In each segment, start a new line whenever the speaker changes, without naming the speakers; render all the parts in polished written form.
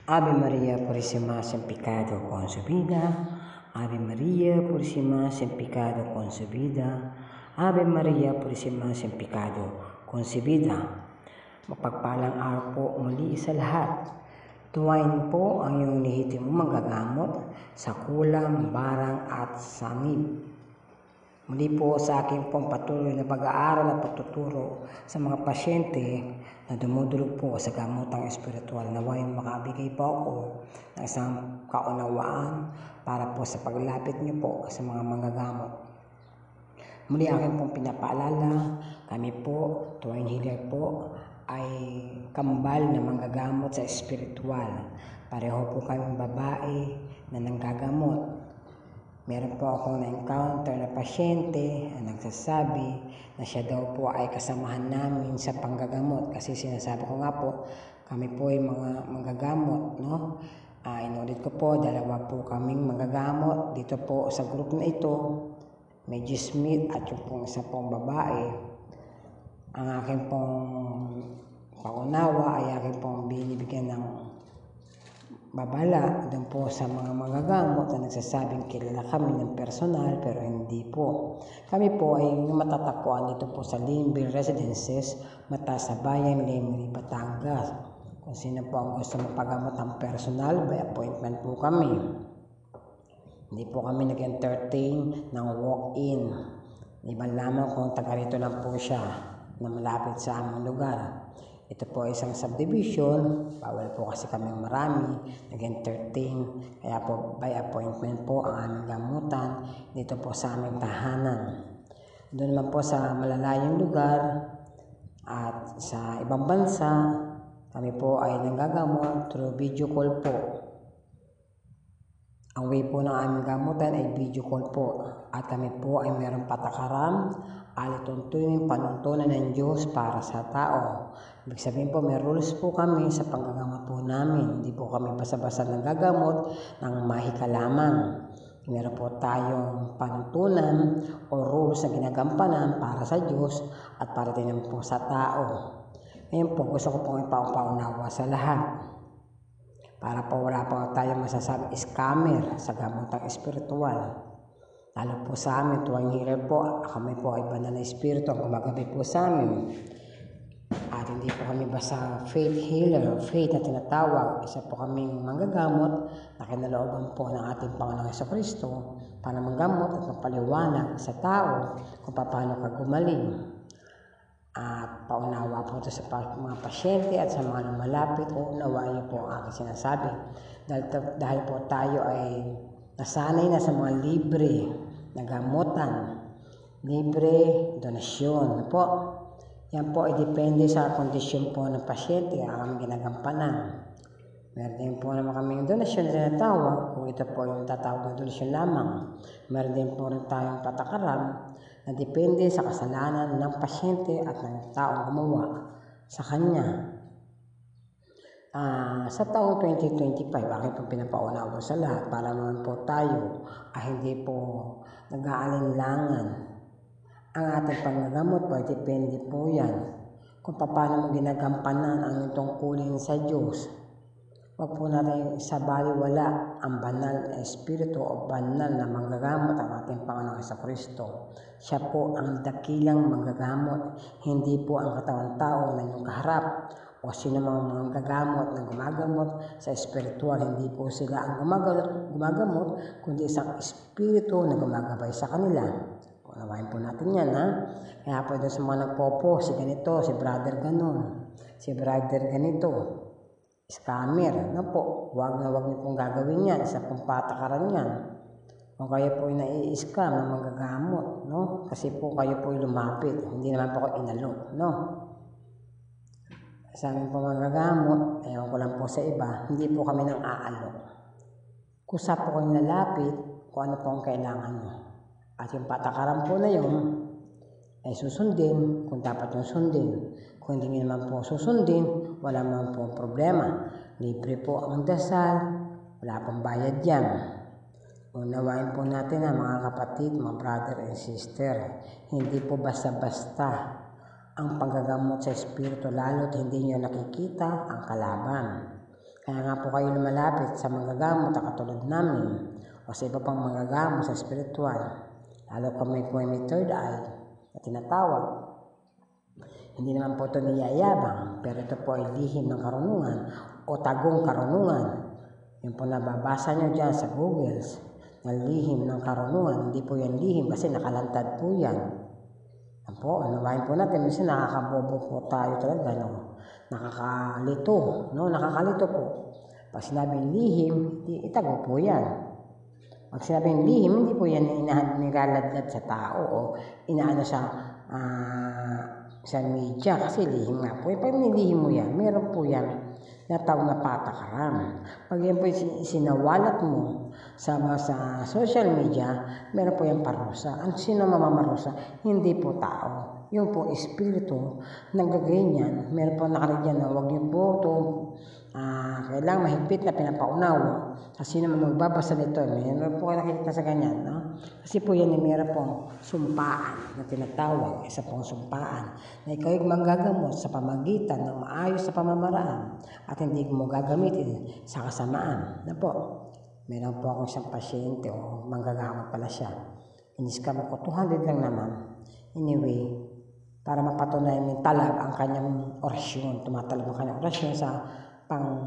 Ave María Purísima, sin pecado concebida. Ave María Purísima, sin pecado concebida. Ave María Purísima, sin pecado concebida. Mapagpalang araw po muli sa lahat. Tuwain po ang iyong lehitimong manggagamot sa kulam, barang at sangib. Muli po sa aking pong patuloy na pag-aaral at pagtuturo sa mga pasyente na dumudulog po sa gamotang espiritual. Naway makabigay po ako ng isang kaunawaan para po sa paglapit niyo po sa mga manggagamot. Muli aking pong pinapaalala, kami po, tuwing healer po, ay kambal na manggagamot sa espiritual. Pareho po kaming babae na nanggagamot. Meron po akong na-encounter na pasyente na nagsasabi na siya daw po ay kasamahan namin sa panggagamot. Kasi sinasabi ko nga po, kami po ay mga manggagamot, no? Inulit ko po, dalawa po kaming manggagamot dito po sa group na ito. Medyo Smith at yung pong isa pong babae. Ang aking pong paunawa ay aking pong binibigyan ng babala doon po sa mga manggagamot na nagsasabing kilala kami ng personal pero hindi po. Kami po ay matatagpuan dito po sa Linville Residences, Mataas sa Bayan, Lemery, Batangas. Kung sino po ang gusto mapagamot ang personal, by appointment po kami. Hindi po kami nag-entertain ng walk-in. Iban lamang kung taga rito lang po siya na malapit sa aming lugar. Ito po ay isang subdivision, bawal po kasi kami marami, nag-entertain, kaya po by appointment po ang aming gamutan dito po sa aming tahanan. Doon naman po sa malalayong lugar at sa ibang bansa, kami po ay nanggagamot through video call po. Ang way po ng aming gamutan ay video call po at kami po ay mayroong patakaran, alituntunin, panuntunan ng Diyos para sa tao. Ibig sabihin po, may rules po kami sa panggagamot po namin. Hindi po kami basa-basa nanggagamot ng mahika lamang. Meron po tayong panuntunan o rules na ginagampanan para sa Diyos at para din po sa tao. Ngayon po, gusto ko pong ipaunawa sa lahat. Para po wala po tayong masasabing scammer sa gamotang espiritual. Lalo po sa amin, tuwang healer po, kami po ay banal na espiritu ang gumagabi po sa amin. At hindi po kami basta faith healer, faith na tinatawag. Isa po kaming manggagamot na kinalooban po ng ating Panginoong Jesucristo para manggamot at magpaliwanag sa tao kung paano ka gumaling. At paunawa po ito sa mga pasyente at sa mga lumalapit o unawain po ang aking sinasabi. Dahil po tayo ay nasanay na sa mga libre na gamutan, libre donasyon po. Yan po ay depende sa kondisyon po ng pasyente ang aming ginagampanan. Meron din po naman kaming donasyon na tinatawag, kung ito po yung tatawag na donasyon lamang. Meron din po rin tayong patakaran na depende sa kasalanan ng pasyente at ng taong gumawa sa kanya. Sa taong 2025, aking po pinapaunawa sa lahat para naman po tayo ay hindi po nag-aalinlangan. Ang ating panggagamot po ay depende po yan kung paano mo ginagampanan ang tungkulin sa Diyos. Huwag po natin isabaliwala ang banal na espiritu o banal na manggagamot ang ating Panginoong Jesucristo. Siya po ang dakilang manggagamot, hindi po ang katawan tao na inyong kaharap o sino mga manggagamot na gumagamot sa espiritual. Hindi po sila ang gumagamot, kundi isang espiritu na gumagabay sa kanila. Unawain po natin yan, ha? Kaya po doon sa mga nagpopo, si ganito, si brother ganon, si brother ganito. Scammer, no po, huwag niyo pong gagawin yan, isa pong patakaran yan. Kung kayo po ay nai-scam na manggagamot, no? Kasi po kayo po ay lumapit, hindi naman po kayo inalok, no? Sa amin po manggagamot, ayaw ko lang po sa iba, hindi po kami nang aalok. Kusa po kayo nalapit kung ano po ang kailangan nyo. At yung patakaran po na yun, ay susundin kung dapat yung sundin. Kung hindi naman po susundin, wala naman po problema. Libre po ang dasal, wala pong bayad yan. Unawain po natin mga kapatid, mga brother and sister, hindi po basta-basta ang panggagamot sa espiritu lalo't hindi nyo nakikita ang kalaban. Kaya nga po kayo lumalapit sa manggagamot na katulad namin o sa iba pang manggagamot sa spiritual. Lalo kung po may third eye na tinatawag. Hindi naman po ito niyayabang, pero ito po ay lihim ng karunungan o tagong karunungan. Yung po nababasa nyo dyan sa Google na lihim ng karunungan. Hindi po yan lihim kasi nakalantad po yan. Po, anubahin po natin, minsan nakakabobo po tayo talaga, no? Nakakalito po. Pag sinabing lihim, itago po yan. Pag sinabing lihim, hindi po yan nilaladlad sa tao o inaano sa media kasi lihim nga po. Pag nilihim mo yan, meron po yan na tawag na patakaran. Pag yan po sinawalat mo sa social media, meron po yung parusa. Ang sino mamamarusa? Hindi po tao. Yung po espiritu, nagaganyan. Meron po nakalagyan na huwag niyo po ito kailangan mahigpit na pinapaunawa. Kasi naman magbabasa nito, meron po kayo nakikita sa ganyan, no? Kasi po yan, meron pong sumpaan na tinatawag, isa pong sumpaan na ikaw ay manggagamot sa pamagitan ng maayos sa pamamaraan at hindi mo gagamitin sa kasamaan. Na po, meron po akong isang pasyente o manggagamot pala siya. Iniskam ko, 200 lang naman. Anyway, para mapatunayan yung talag ang kanyang orasyon. Tumatalab ang kanyang orasyon sa pang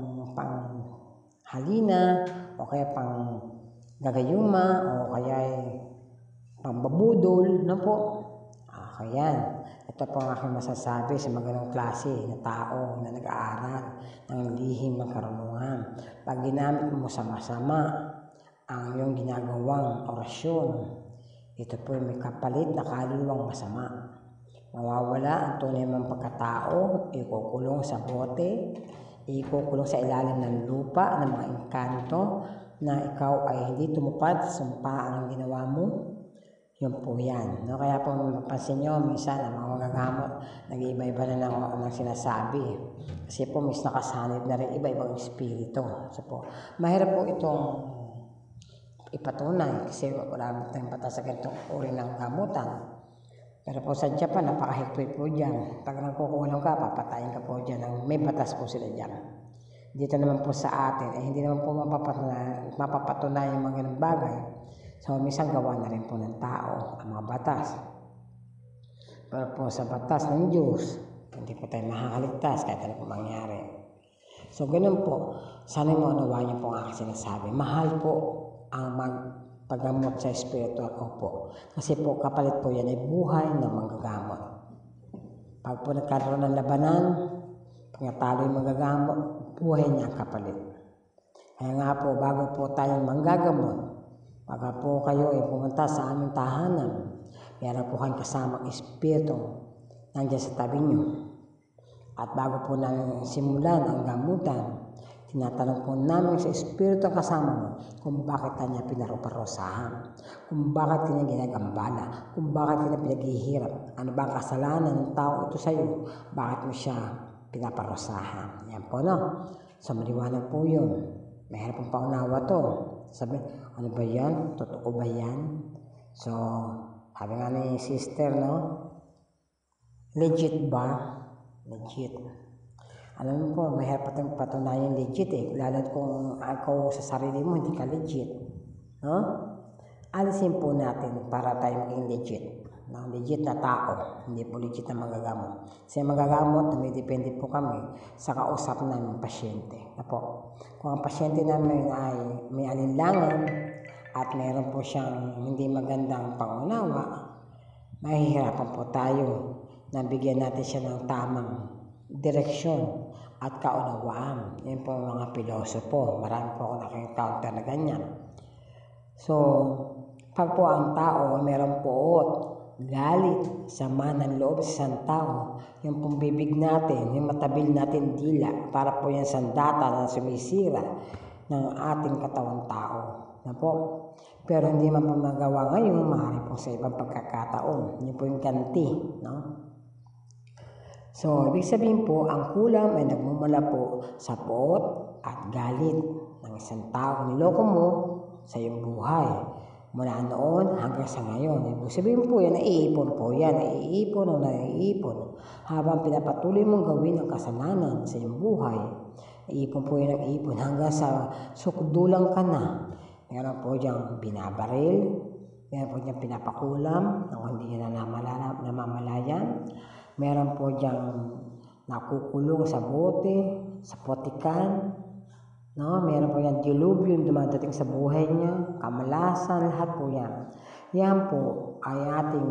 halina o kaya pang gagayuma o kaya pang babudol na po. Kaya ito po ang aking masasabi sa mga klase na tao na nag-aaral ng lihim ng karunungan. Pag ginamit mo sa masama ang iyong ginagawang orasyon, ito po may kapalit na kaluluwang masama. Mawawala ang tunay mong pagkatao, ikukulong sa bote, ikukulong sa ilalim ng lupa ng mga engkanto na ikaw ay hindi tumupad sa sumpaan ang ginawa mo. Yun po yan. No? Kaya po mapapansin nyo, minsan ang mga magagamot, nag-iiba-iba na ng sinasabi. Kasi po mis nakasanib na rin iba-ibang espiritu. So po, mahirap po itong ipatunay kasi wala tayong batas sa ganitong uri ng gamutan. Pero po sa Japan, napakahigpit po dyan. Pag nagkukulang ka, papatayin ka po dyan. May batas po sila dyan. Dito naman po sa atin, hindi naman po mapapatunayan yung mga ganang bagay. So, minsan gawa na rin po ng tao ang mga batas. Pero po sa batas ng Diyos, hindi po tayo makakaligtas kahit ano po mangyari. So, ganun po. Sana mo unawain niyo po ang aking sinasabi. Mahal po ang paggamot sa spiritual po. Kasi po kapalit po yan ay buhay na manggagamot. Pag po nagkaroon ng labanan, pag natalo yung manggagamot, buhay niya ang kapalit. Kaya nga po, bago po tayong manggagamot, pag po kayo ay pumunta sa aming tahanan, meron po kayong kasamang espiritu nandiyan sa tabi nyo. At bago po nang simulan ang gamutan, tinatanong po namin sa espiritu ang kasama mo kung bakit kanya pinaruparosahan, kung bakit kanya ginagambala, kung bakit kanya pinaghihirap, ano ba ang kasalanan ng tao ito sa iyo, bakit mo siya pinaparosahan. Yan po, no? So, maliwanag po yun. Mahirap pong paunawa to. Sabi, ano ba yan? Totoo ba yan? So, sabi nga ni sister, no? Legit ba? Legit. Alam mo po, mahirap patunayan legit lalo kung ako sa sarili mo hindi ka legit. No? Alisin po natin para tayo maging legit. No? Legit na tao, hindi po legit na magagamot. Kasi magagamot, dumidepende po kami sa kausap namin pasyente. Po. Kung ang pasyente namin ay may alinlangan at meron po siyang hindi magandang pangunawa, mahihirapan po tayo na bigyan natin siya ng tamang direksyon at kaunawaan. Yan po mga pilosopo. Marami po ako nakikita na ganyan. So, pag po ang tao meron po galit, sama ng loob sa isang tao, yung pong bibig natin, yung matabil natin dila, para po yan sandata na sumisira ng ating katawang tao. Na po. Pero hindi man po magawa ngayon, maaari po sa ibang pagkakataon. Yun po yung ganti, no? So, ibig sabihin po, ang kulam ay nagmumula po sa poot at galit ng isang tao. Niloko mo sa iyong buhay. Mula noon hanggang sa ngayon. Ibig sabihin po yan, naiipon po yan. Naiipon o naiipon. Habang pinapatuloy mong gawin ang kasalanan sa iyong buhay, Ipon po yun ng ipon hanggang sa sukdulang ka na. Meron po diyang binabaril, meron po diyang pinapakulam kung hindi niya namamalayan. Meron po diyang nakukulong sa bote, sa potikan. No? Meron po diyang dilubyo dumadating sa buhay niya, kamalasan, lahat po yan. Yan po ay ating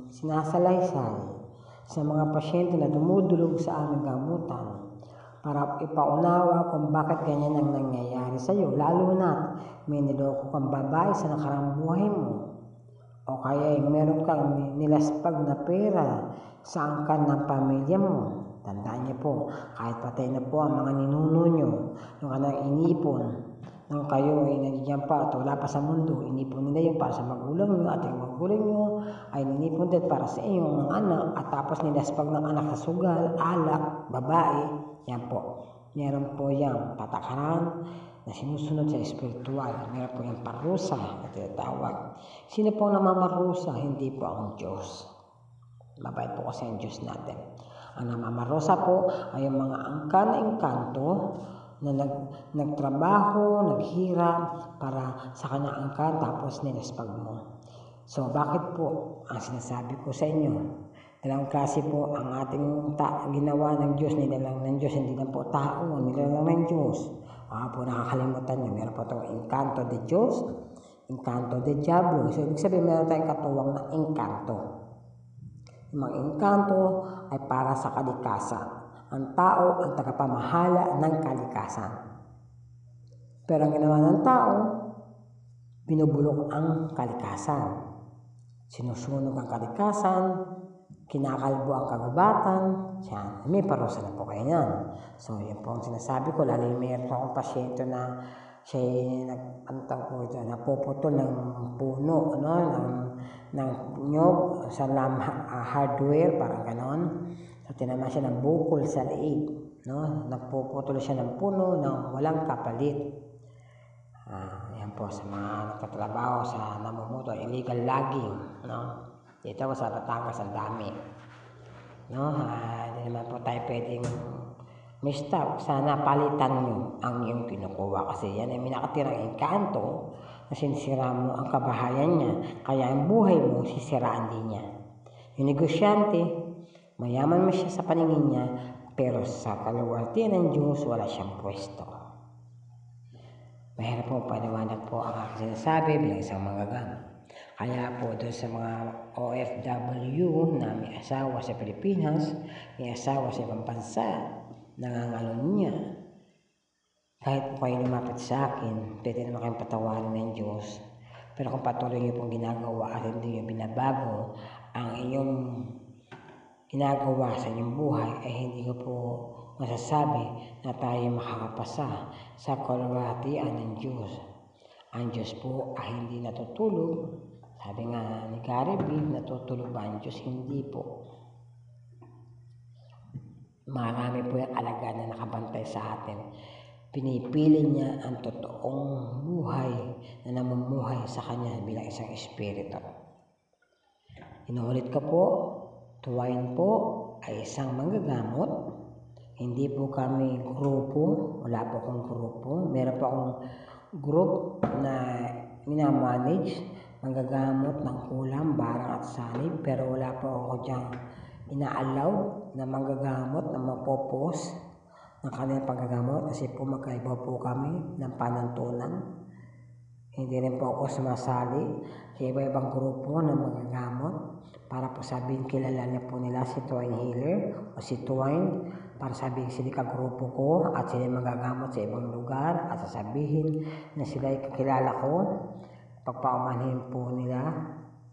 sinasalaysay sa mga pasyente na dumudulog sa aming gamutan para ipaunawa kung bakit ganyan ang nangyayari sa iyo. Lalo na may niloko kang babae sa nakarang buhay mo. O kaya meron kang nilaspag na pera sa angkan ng pamilya mo. Tandaan niyo po, kahit patay na po ang mga ninuno nyo, yung kanang inipon, nang kayo ay nandiyan pa at wala pa sa mundo, inipon nila yung para sa magulang nyo at yung magulang nyo ay ninipon din para sa inyong mga anak at tapos nilaspag ng anak sa sugal, alak, babae. Yan po. Meron po yung patakaran na sinusunod sa espiritual. Meron po yung parusa na tinatawag. Sino po namamarusa? Hindi po ang Diyos. Mabait po kasi ang Diyos natin. Ang namamarusa po ay yung mga angkan na engkanto na nagtrabaho, naghirap para sa kanyang angkan tapos nilaspag mo. So bakit po ang sinasabi ko sa inyo? Dalawang klase po ang ating ginawa ng Diyos, nilalang ng Diyos, hindi lang po tao, nilalang ng Diyos. Po nakakalimutan nyo, meron po itong engkanto de Diyos, engkanto de Diablo. So ibig sabihin meron tayong katuwang na engkanto. Yung mga engkanto ay para sa kalikasan. Ang tao ang tagapamahala ng kalikasan. Pero ang ginawa ng tao, binubulok ang kalikasan. Sinusunog ang kalikasan, kinakalbo ang kagubatan, yan. May parusa na po kayo yan. So, yun po ang sinasabi ko. Lalo yung mayroon akong pasyente na siya napuputol ng puno, no? ng nyog sa hardware, parang ganon. So, tinama siya ng bukol sa liig. No? Nagpuputol siya ng puno na walang kapalit. Yan po sa mga nagtatrabaho sa namumuto, illegal logging. No? Dito ako sa Batangas, ang dami. No? Hindi naman po tayo pwedeng mistap. Sana palitan nyo ang iyong kinukuha. Kasi yan ay minakatirang engkanto na sinisira mo ang kabahayan niya. Kaya ang buhay mo, sisiraan din niya. Yung negosyante, mayaman mo siya sa paningin niya, pero sa kaluwalhatian ng Diyos, wala siyang pwesto. Mahirap po, paliwanag po ang aking sinasabi bilang isang manggagam. Kaya po doon sa mga OFW na may asawa sa Pilipinas, may asawa sa ibang bansa, nangangalon niya. Kahit po kayo lumapit sa akin, pwede naman kayong patawarin ng Diyos. Pero kung patuloy niyo pong ginagawa at hindi niyo binabago ang inyong ginagawa sa inyong buhay, ay hindi ko po masasabi na tayo makakapasa sa kaluwalhatian ng Diyos. Ang Diyos po ay hindi natutulog. Sabi nga ni Gary B, natutulog ba ang Diyos? Hindi po. Marami po yung alagad na nakabantay sa atin. Pinipili niya ang totoong buhay na namumuhay sa Kanya bilang isang espiritu. Inuulit ko po, Tuwain po ay isang manggagamot. Hindi po kami grupo, wala po akong grupo. Meron po akong group na minamanage, manggagamot ng kulam, barang at sanib. Pero wala po ako diyang ina-allow na manggagamot na mapopos ng kanilang panggagamot kasi po magkaiba po kami ng panantunan. Hindi rin po ako sumasali sa iba-ibang grupo na manggagamot para po sabihin kilala niya po nila si Twine Healer o si Twine para sabihin sila kagrupo ko at sila magagamot sa ibang lugar at sasabihin na sila kilala ko. Pagpaumanhin po nila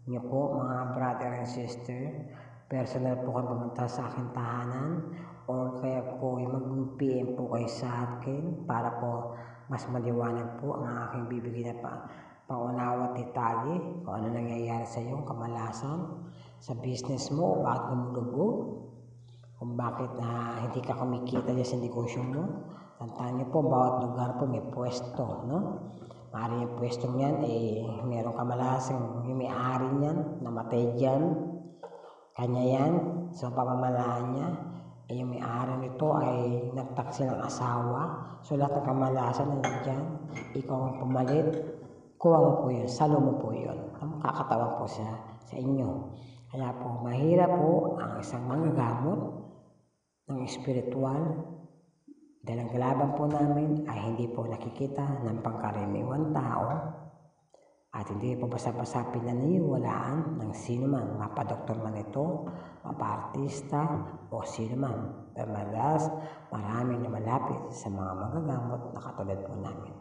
niyo po mga brother and sister, personal po kayo pumunta sa aking tahanan o kaya po mag-PM po kayo sa akin para po mas maliwanag po ang aking bibigyan na paunawa at detalye kung ano nangyayari sa iyong kamalasan sa business mo, bakit lumulubog, kung bakit hindi ka kumikita dyan sa negosyo mo. Tandaan niyo po, bawat lugar po may pwesto, no? Maaari yung pwestong yan, mayroong kamalasang yung may-ari niyan, namatay dyan, kanya yan, so pamamalaan niya. yung may-ari nito ay nagtaksi ng asawa. So lahat ng kamalasan na dyan, ikaw ang pumalit, kuha mo po yun, salo mo po yun. Makakatawan po siya sa inyo. Kaya po, mahirap po ang isang manggagamot ng espiritual dahil ang kalaban po namin ay hindi po nakikita ng pangkaraniwang tao at hindi po basta-basta pinaniniwalaan ng sino man, mapadoktor man ito, mapaartista o sino man. Pero madalas maraming lumalapit sa mga manggagamot na katulad po namin.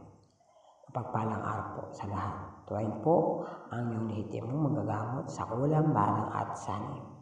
Mapagpalang araw po sa lahat. Tuwain po ang iyong lehitimong manggagamot sa kulang, balang at sanib.